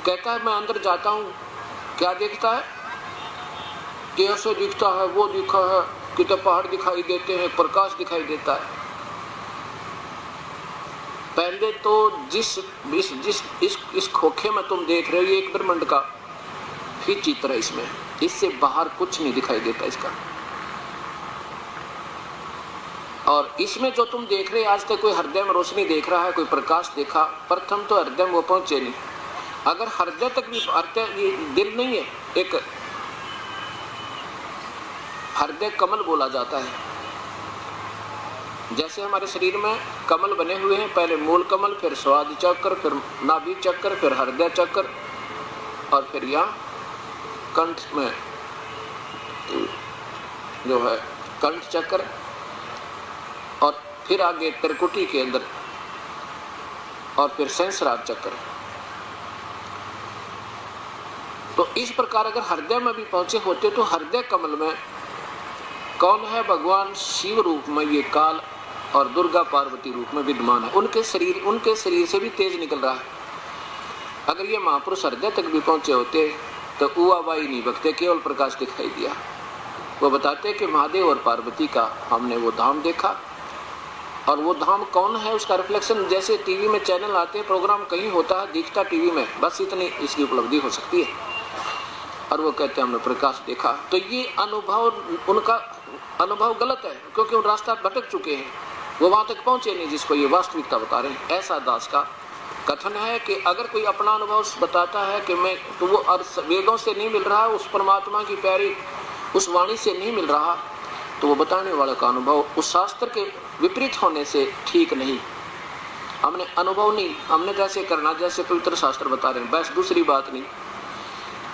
कहता है मैं अंदर जाता हूँ, क्या देखता है कि ऐसे दिखता है, वो दिखा है, कितने पहाड़ दिखाई देते हैं, प्रकाश दिखाई देता है। पहले तो इस खोखे में तुम देख रहे हो ये एक ब्रह्मांड का ही चित्र है, इसमें इससे बाहर कुछ नहीं दिखाई देता इसका। और इसमें जो तुम देख रहे आज तक कोई हृदय में रोशनी देख रहा है, कोई प्रकाश देखा, प्रथम तो हृदय में वो पहुंचे नहीं। अगर हृदय तक भी, हृदय ये दिल नहीं है, एक हृदय कमल बोला जाता है। जैसे हमारे शरीर में कमल बने हुए हैं, पहले मूल कमल, फिर स्वादि चक्र, फिर नाभि चक्र, फिर हृदय चक्र, और फिर यहाँ कंठ में जो है कंठ चक्र, और फिर आगे त्रिकुटी के अंदर, और फिर सहस्रार चक्र। तो इस प्रकार अगर हृदय में भी पहुंचे होते तो हृदय कमल में कौन है? भगवान शिव रूप में ये काल और दुर्गा पार्वती रूप में विद्यमान है। उनके शरीर से भी तेज निकल रहा है। अगर ये महापुरुष हृदय तक भी पहुंचे होते तो उवाबाई नहीं बकते, केवल प्रकाश दिखाई दिया। वो बताते कि महादेव और पार्वती का हमने वो धाम देखा, और वो धाम कौन है उसका रिफ्लेक्शन, जैसे टीवी में चैनल आते हैं, प्रोग्राम कहीं होता है, दिखता टीवी में, बस इतनी इसकी उपलब्धि हो सकती है। और वो कहते हैं हमने प्रकाश देखा। तो ये अनुभव, उनका अनुभव गलत है, क्योंकि उन रास्ता भटक चुके हैं, वो वहां तक पहुंचे नहीं जिसको ये वास्तविकता बता रहे हैं। ऐसा दास का कथन है कि अगर कोई अपना अनुभव बताता है कि मैं, तो वो वेदों से नहीं मिल रहा, उस परमात्मा की प्यारी उस वाणी से नहीं मिल रहा, तो वो बताने वाले का अनुभव उस शास्त्र के विपरीत होने से ठीक नहीं। हमने अनुभव नहीं, हमने कैसे करना, जैसे पवित्र शास्त्र बता रहे हैं, बस दूसरी बात नहीं।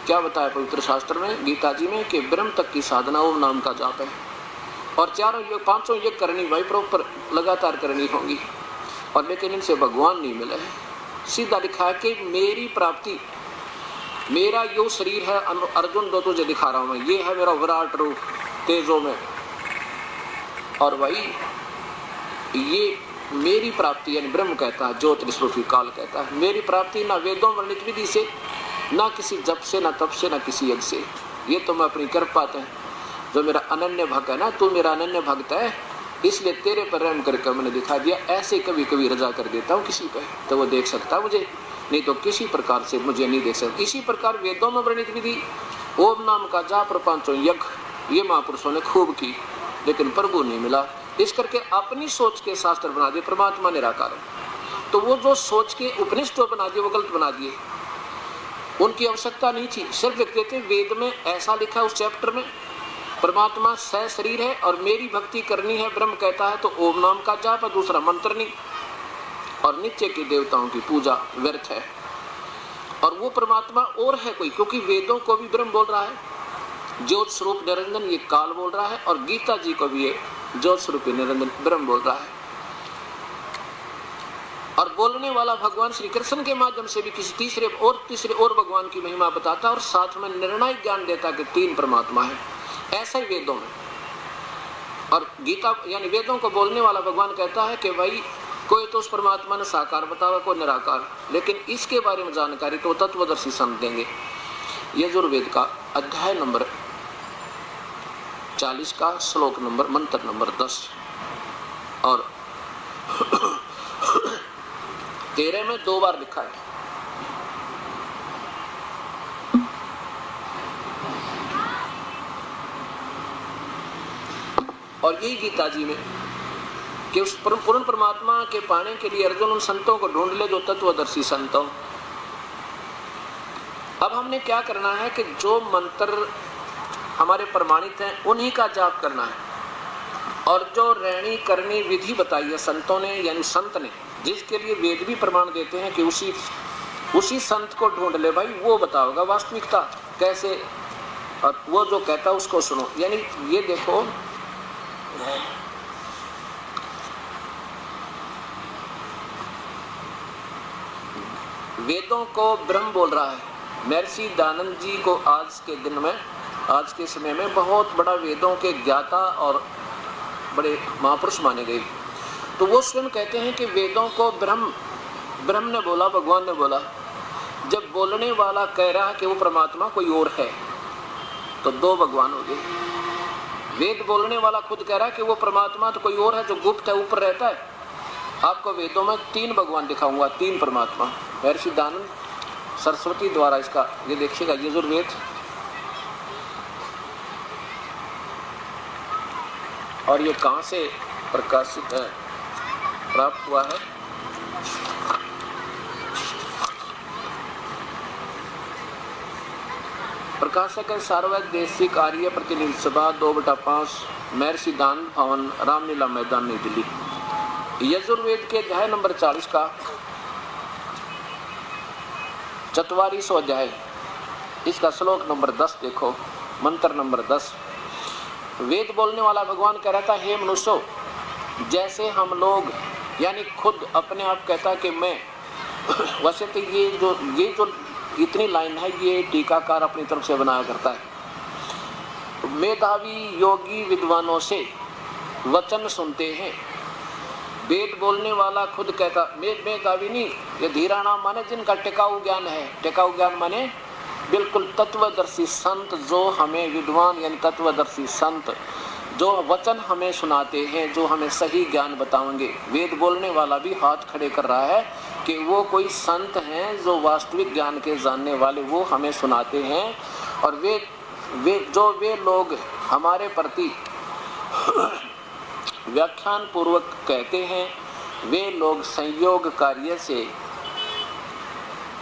क्या बताया पवित्र शास्त्र में, गीता जी में, कि ब्रह्म तक की साधना ओम नाम का जाप है, और चारों योग, पांचों योग करनी भाई प्रॉपर लगातार करनी होगी। और लेकिन इनसे भगवान नहीं मिले हैं। सीधा लिखा है कि मेरी प्राप्ति, मेरा यो शरीर है, अर्जुन दो तुझे दिखा रहा हूं मैं, ये है मेरा विराट रूप तेजों में, और भाई ये मेरी प्राप्ति, यानी ब्रह्म कहता है, ज्योतिष रूपी काल कहता है, मेरी प्राप्ति ना वेदों वर्णित विधि से, ना किसी जप से, ना तप से, ना किसी यज्ञ से, ये तो मैं अपनी कृपा है, जो मेरा अनन्य भक्त है ना, तू मेरा अनन्य भक्त है, इसलिए तेरे पर रहम करके मैंने दिखा दिया। ऐसे कभी कभी रजा कर देता हूँ किसी पे, तो वो देख सकता है मुझे, नहीं तो किसी प्रकार से मुझे नहीं देख सकता। इसी प्रकार वेदों में वर्णित विधि ओम नाम का जाप और पांचों यज्ञ ये महापुरुषों ने खूब की, लेकिन प्रभु नहीं मिला। इस करके अपनी सोच के शास्त्र बना दिए, परमात्मा निराकार है, तो वो जो सोच के उपनिषद बना दिए वो गलत बना दिए, उनकी आवश्यकता नहीं थी। सिर्फ लिखते थे वेद में ऐसा लिखा उस चैप्टर में, परमात्मा सह शरीर है और मेरी भक्ति करनी है, ब्रह्म कहता है, तो ओम नाम का जाप, दूसरा मंत्र नहीं, और नीचे के देवताओं की पूजा व्यर्थ है। और वो परमात्मा और है कोई, क्योंकि वेदों को भी ब्रह्म बोल रहा है, ज्योत स्वरूप निरंजन ये काल बोल रहा है, और गीता जी को भी ये ज्योत स्वरूप निरंजन ब्रह्म बोल रहा है। और बोलने वाला भगवान श्री कृष्ण के माध्यम से भी किसी तीसरे और भगवान की महिमा बताता है, और साथ में निर्णायक ज्ञान देता कि तीन परमात्मा है। ऐसा ही वेदों में, और गीता यानी वेदों को बोलने वाला भगवान कहता है कि भाई कोई तो उस परमात्मा ने साकार बतावा, कोई निराकार, लेकिन इसके बारे में जानकारी तो तत्वदर्शी संत देंगे। यजुर्वेद का अध्याय नंबर 40 का श्लोक नंबर, मंत्र नंबर 10 और 13 में 2 बार लिखा है। और यही गीता जी में कि उस पूर्ण परमात्मा के पाने के लिए अर्जुन उन संतों को ढूंढ ले जो तत्वदर्शी संत हो। अब हमने क्या करना है कि जो मंत्र हमारे प्रमाणित हैं उन्हीं का जाप करना है, और जो रहनी करनी विधि बताई है संतों ने, यानी संत ने, जिसके लिए वेद भी प्रमाण देते हैं कि उसी संत को ढूंढ ले भाई, वो बताओगा वास्तविकता कैसे, और वो जो कहता उसको सुनो। यानी ये देखो, वेदों को ब्रह्म बोल रहा है। महर्षि दयानंद जी को आज के दिन में, आज के समय में बहुत बड़ा वेदों के ज्ञाता और बड़े महापुरुष माने गए। तो वो स्वयं कहते हैं कि वेदों को ब्रह्म ने बोला, भगवान ने बोला, जब बोलने वाला कह रहा है कि वो परमात्मा कोई और है तो दो भगवान हो गए। वेद बोलने वाला खुद कह रहा है कि वो परमात्मा तो कोई और है जो गुप्त है, ऊपर रहता है। आपको वेदों में 3 भगवान दिखाऊंगा, 3 परमात्मा। महर्षि दानंद सरस्वती द्वारा इसका ये देखिएगा, यजुर्वेद और ये कहां से प्रकाशित है, प्राप्त हुआ है। प्रकाशक है सार्वदेशिक आर्य प्रतिनिधि सभा 2/5 महर्षि दानंद भवन, रामलीला मैदान, नई दिल्ली। यजुर्वेद के अध्याय नंबर 40 का 44वां अध्याय, इसका श्लोक नंबर 10 देखो, मंत्र नंबर 10। वेद बोलने वाला भगवान कह रहा था, हे मनुष्यों, जैसे हम लोग यानी खुद अपने आप कहता कि मैं वैसे तो ये जो इतनी लाइन है ये टीकाकार अपनी तरफ से बनाया करता है। तो मेधावी योगी विद्वानों से वचन सुनते हैं। वेद बोलने वाला खुद कहता, मेधावी नहीं, ये धीराणा माने जिनका टिकाऊ ज्ञान है। टिकाऊ ज्ञान माने बिल्कुल तत्वदर्शी संत, जो हमें विद्वान यानी तत्वदर्शी संत जो वचन हमें सुनाते हैं, जो हमें सही ज्ञान बताएंगे। वेद बोलने वाला भी हाथ खड़े कर रहा है कि वो कोई संत हैं जो वास्तविक ज्ञान के जानने वाले, वो हमें सुनाते हैं। और वे लोग हमारे प्रति व्याख्यान पूर्वक कहते हैं, वे लोग संयोग कार्य से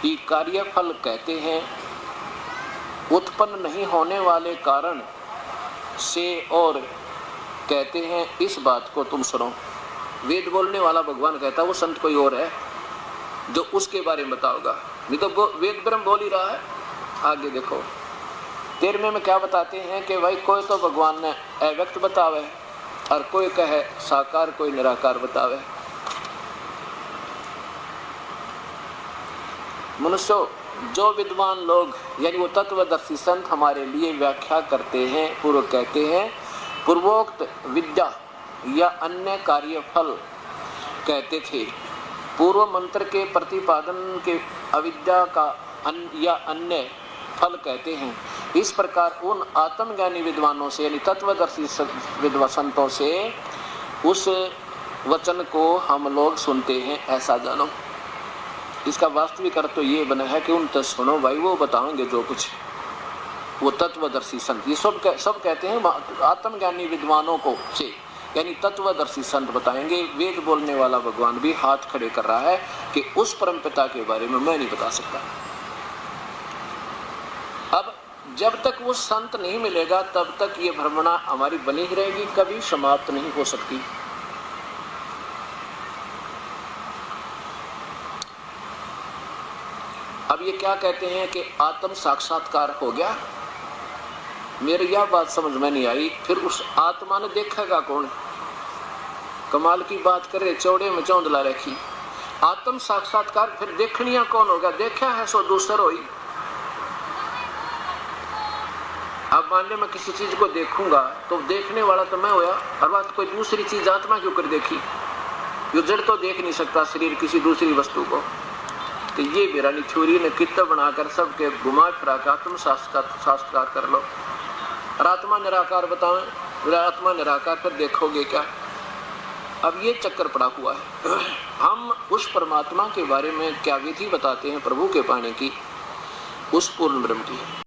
ही कार्यफल कहते हैं, उत्पन्न नहीं होने वाले कारण से और कहते हैं, इस बात को तुम सुनो। वेद बोलने वाला भगवान कहता है वो संत कोई और है जो उसके बारे में बताओगा, नहीं तो वेद ब्रह्म बोल ही रहा है। आगे देखो 13वें में क्या बताते हैं कि भाई कोई तो भगवान ने अव्यक्त बतावे और कोई कहे साकार, कोई निराकार बतावे। मनुष्यों, जो विद्वान लोग यानी वो तत्वदर्शी संत हमारे लिए व्याख्या करते हैं, पूर्व कहते हैं, पूर्वोक्त विद्या या अन्य कार्य फल कहते थे। पूर्व मंत्र के प्रतिपादन के अविद्या का या अन्य फल कहते हैं। इस प्रकार उन आत्मज्ञानी विद्वानों से यानी तत्वदर्शी संतों से उस वचन को हम लोग सुनते हैं, ऐसा जानो। इसका वास्तविक अर्थ तो ये बना है कि उनसे सुनो भाई, वो बताएंगे जो कुछ, वो तत्वदर्शी संत। ये सब कहते हैं आत्मज्ञानी विद्वानों को से यानी तत्वदर्शी संत बताएंगे। वेद बोलने वाला भगवान भी हाथ खड़े कर रहा है कि उस परमपिता के बारे में मैं नहीं बता सकता। अब जब तक वो संत नहीं मिलेगा तब तक ये भ्रमणा हमारी बनी ही रहेगी, कभी समाप्त नहीं हो सकती। अब ये क्या कहते हैं कि आत्म साक्षात्कार हो गया। मेरी यह बात समझ में नहीं आई, फिर उस आत्मा ने देखेगा कौन? कमाल की बात करे, चौड़े में चौंधला रखी। आत्म साक्षात्कार फिर देखनिया कौन होगा? देखा है सो दूसर होई। अब मान ले मैं किसी चीज को देखूंगा तो देखने वाला तो मैं होया, और बात कोई दूसरी चीज आत्मा क्यों कर देखी? ये जड़ तो देख नहीं सकता शरीर किसी दूसरी वस्तु को। तो ये बेरानी थ्योरी ने कितना बनाकर सबके घुमा फिरा कर आत्म साक्षात्कार कर लो और आत्मा निराकार बताएं, आत्मा निराकार पर देखोगे क्या? अब ये चक्कर पड़ा हुआ है। हम उस परमात्मा के बारे में क्या विधि बताते हैं प्रभु के पाने की, उस पूर्ण ब्रह्म की।